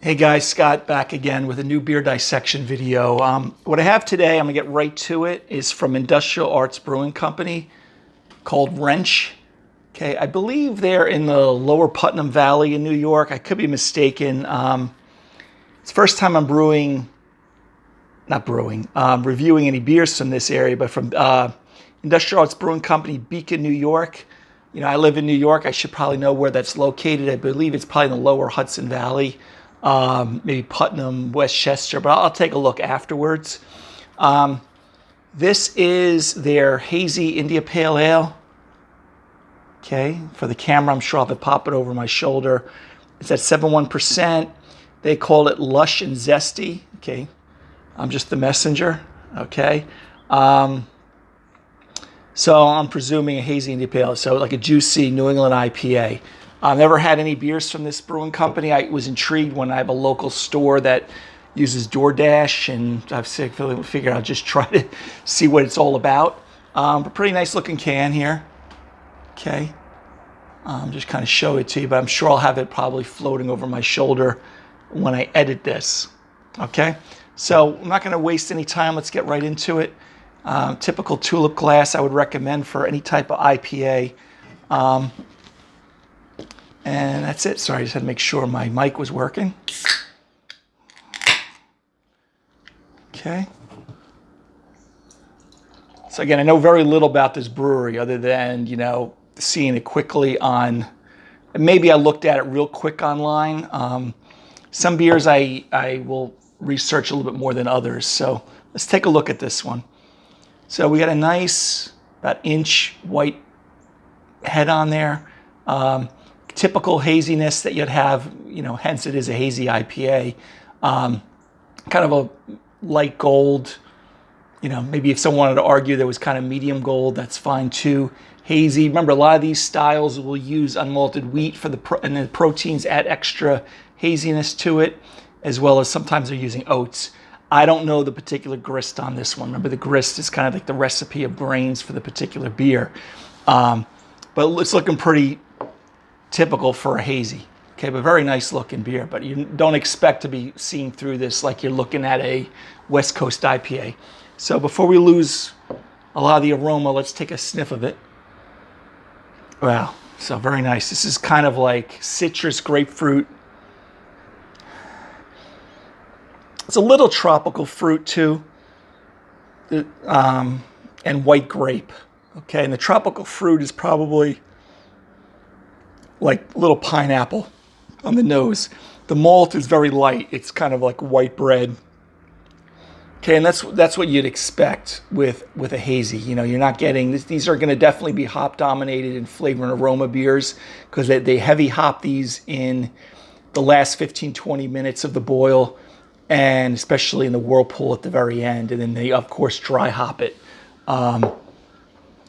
Hey guys, Scott back again with a new beer dissection video. What I have today, I'm gonna get right to it, is from Industrial Arts Brewing Company called Wrench. Okay, I believe they're in the lower Putnam Valley in New York. I could be mistaken. It's the first time I'm reviewing any beers from this area, but from Industrial Arts Brewing Company, Beacon, New York. You know, I live in New York. I should probably know where that's located. I believe it's probably in the lower Hudson Valley. Maybe Putnam, Westchester, but I'll take a look afterwards. This is their Hazy India Pale Ale. Okay, for the camera, I'm sure I'll have to pop it over my shoulder. It's at 7.1%. They call it Lush and Zesty. Okay, I'm just the messenger. Okay, so I'm presuming a Hazy India Pale Ale, so like a juicy New England IPA. I've never had any beers from this brewing company. I was intrigued when I have a local store that uses DoorDash, and I've figured I'll just try to see what it's all about. But pretty nice looking can here. Okay, just kind of show it to you, but I'm sure I'll have it probably floating over my shoulder when I edit this. Okay, so I'm not going to waste any time. Let's get right into it. Typical tulip glass I would recommend for any type of IPA. And that's it. Sorry, I just had to make sure my mic was working. Okay. So again, I know very little about this brewery other than, you know, seeing it quickly on, maybe I looked at it real quick online. Some beers I will research a little bit more than others. So let's take a look at this one. So we got a nice, about inch white head on there. Typical haziness that you'd have, you know, hence it is a hazy IPA. Kind of a light gold, you know, maybe if someone wanted to argue there was kind of medium gold, that's fine too. Hazy, remember a lot of these styles will use unmalted wheat for and the proteins add extra haziness to it, as well as sometimes they're using oats. I don't know the particular grist on this one. Remember, the grist is kind of like the recipe of grains for the particular beer. But it's looking pretty typical for a hazy. Okay, but very nice looking beer, but you don't expect to be seeing through this like you're looking at a West Coast IPA. So before we lose a lot of the aroma, let's take a sniff of it. Wow, so very nice. This is kind of like citrus, grapefruit. It's a little tropical fruit too, and white grape. Okay, and the tropical fruit is probably like little pineapple on the nose. The malt is very light. It's kind of like white bread. Okay, and that's what you'd expect with a hazy. You know, you're not getting this. These are going to definitely be hop dominated in flavor and aroma beers because they heavy hop these in the last 15-20 minutes of the boil, and especially in the whirlpool at the very end, and then they of course dry hop it.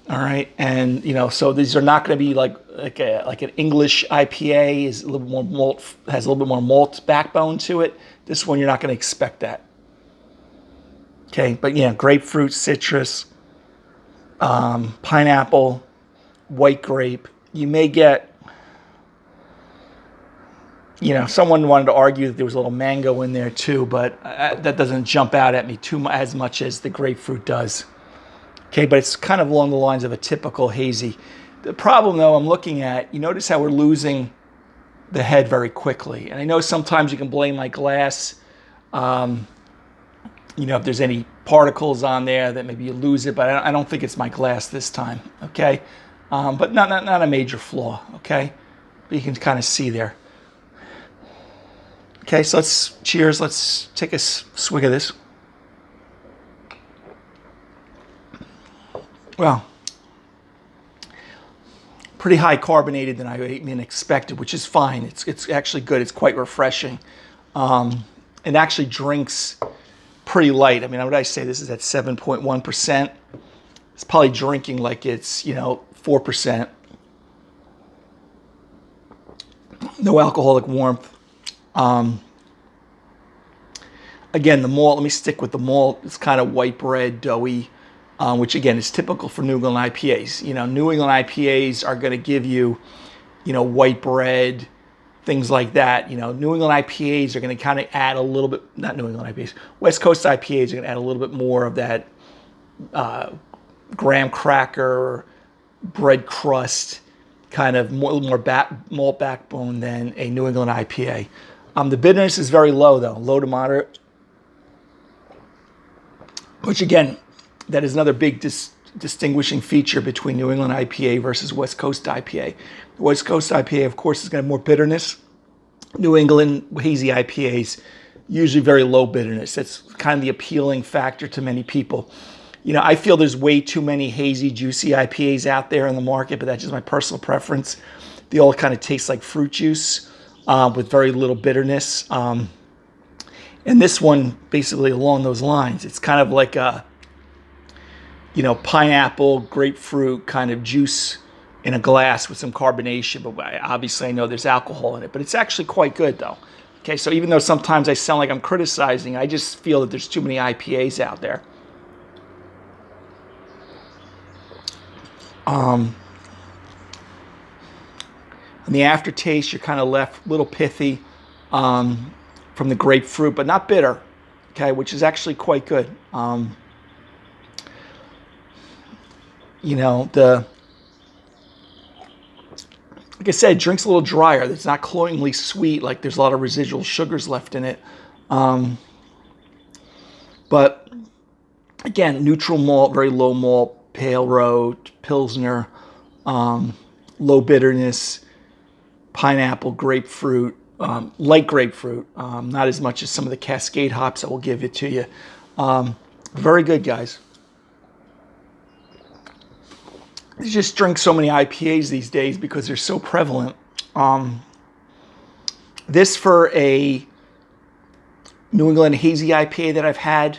All right, and you know, so these are not going to be like an English IPA is a little more malt, has a little bit more malt backbone to it. This one you're not going to expect that. Okay, but yeah, grapefruit, citrus, pineapple, white grape. You may get, you know, someone wanted to argue that there was a little mango in there too, but that doesn't jump out at me as much as the grapefruit does. Okay, but it's kind of along the lines of a typical hazy. The problem, though, I'm looking at, you notice how we're losing the head very quickly. And I know sometimes you can blame my glass. You know, if there's any particles on there that maybe you lose it, but I don't think it's my glass this time, okay? But not a major flaw, okay? But you can kind of see there. Okay, so cheers. Let's take a swig of this. Well, pretty high carbonated than I even expected, which is fine. It's actually good. It's quite refreshing. It actually drinks pretty light. I mean, what would I say? This is at 7.1%. It's probably drinking like it's, you know, 4%. No alcoholic warmth. Again, the malt, let me stick with the malt. It's kind of white bread, doughy. Which again is typical for New England IPAs. You know, New England IPAs are going to give you, you know, white bread, things like that. You know, New England IPAs are going to kind of add a little bit, not New England IPAs, West Coast IPAs are going to add a little bit more of that graham cracker, bread crust, kind of more malt backbone than a New England IPA. The bitterness is very low though, low to moderate, which again, that is another big distinguishing feature between New England IPA versus West Coast IPA. The West Coast IPA, of course, is going to have more bitterness. New England hazy IPAs, usually very low bitterness. That's kind of the appealing factor to many people. You know, I feel there's way too many hazy, juicy IPAs out there in the market, but that's just my personal preference. They all kind of taste like fruit juice with very little bitterness. And this one, basically along those lines, it's kind of like a, you know, pineapple, grapefruit kind of juice in a glass with some carbonation. But obviously I know there's alcohol in it, but it's actually quite good though. Okay, so even though sometimes I sound like I'm criticizing, I just feel that there's too many IPAs out there. And the aftertaste, you're kind of left a little pithy from the grapefruit, but not bitter, okay, which is actually quite good. You know, like I said, it drinks a little drier. It's not cloyingly sweet, like there's a lot of residual sugars left in it. But again, neutral malt, very low malt, pale road, pilsner, low bitterness, pineapple, grapefruit, light grapefruit, not as much as some of the Cascade hops that will give it to you. Very good, guys. You just drink so many IPAs these days because they're so prevalent. This for a New England hazy IPA that I've had,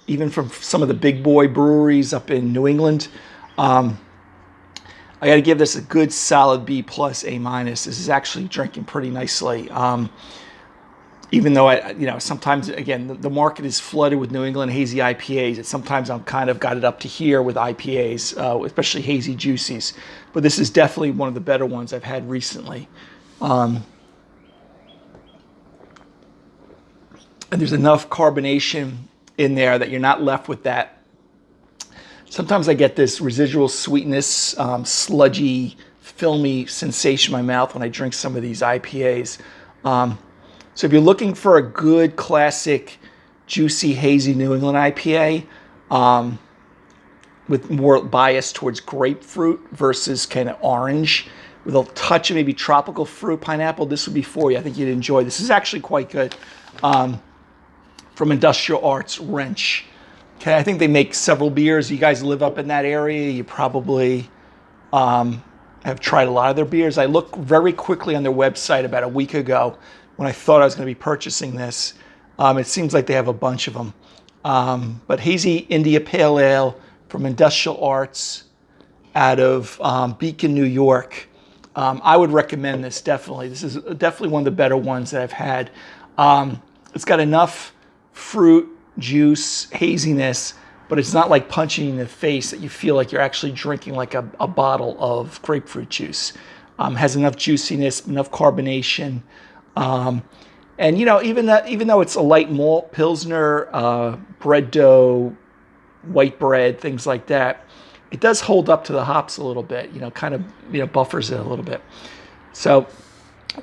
even from some of the big boy breweries up in New England, I got to give this a good solid B plus A minus. This is actually drinking pretty nicely. Even though sometimes again the market is flooded with New England hazy IPAs. And sometimes I'm kind of got it up to here with IPAs, especially hazy juicies. But this is definitely one of the better ones I've had recently. And there's enough carbonation in there that you're not left with that. Sometimes I get this residual sweetness, sludgy, filmy sensation in my mouth when I drink some of these IPAs. So if you're looking for a good classic, juicy, hazy New England IPA with more bias towards grapefruit versus kind of orange, with a touch of maybe tropical fruit, pineapple, this would be for you. I think you'd enjoy this. This is actually quite good. From Industrial Arts Wrench. Okay, I think they make several beers. You guys live up in that area. You probably have tried a lot of their beers. I looked very quickly on their website about a week ago when I thought I was going to be purchasing this. It seems like they have a bunch of them. But Hazy India Pale Ale from Industrial Arts out of Beacon, New York. I would recommend this, definitely. This is definitely one of the better ones that I've had. It's got enough fruit, juice, haziness, but it's not like punching you in the face that you feel like you're actually drinking like a bottle of grapefruit juice. Has enough juiciness, enough carbonation. And you know, even though it's a light malt, Pilsner, bread dough, white bread, things like that, it does hold up to the hops a little bit, you know, kind of, you know, buffers it a little bit. So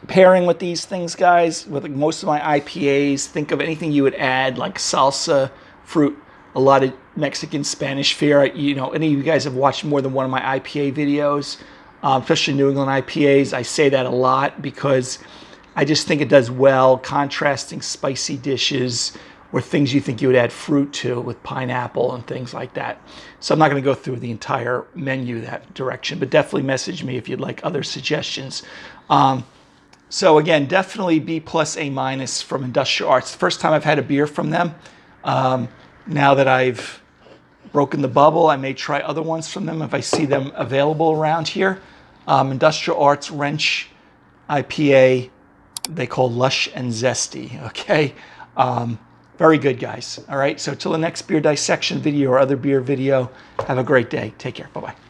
pairing with these things, guys, with like most of my IPAs, think of anything you would add, like salsa, fruit, a lot of Mexican, Spanish fare. You know, any of you guys have watched more than one of my IPA videos, especially New England IPAs. I say that a lot because I just think it does well contrasting spicy dishes or things you think you would add fruit to with pineapple and things like that. So I'm not going to go through the entire menu that direction, but definitely message me if you'd like other suggestions. So again, definitely B plus A minus from Industrial Arts. First time I've had a beer from them. Now that I've broken the bubble, I may try other ones from them if I see them available around here. Industrial Arts Wrench IPA, they call Lush and Zesty, okay? Very good, guys. All right, so till the next beer dissection video or other beer video, have a great day. Take care. Bye-bye.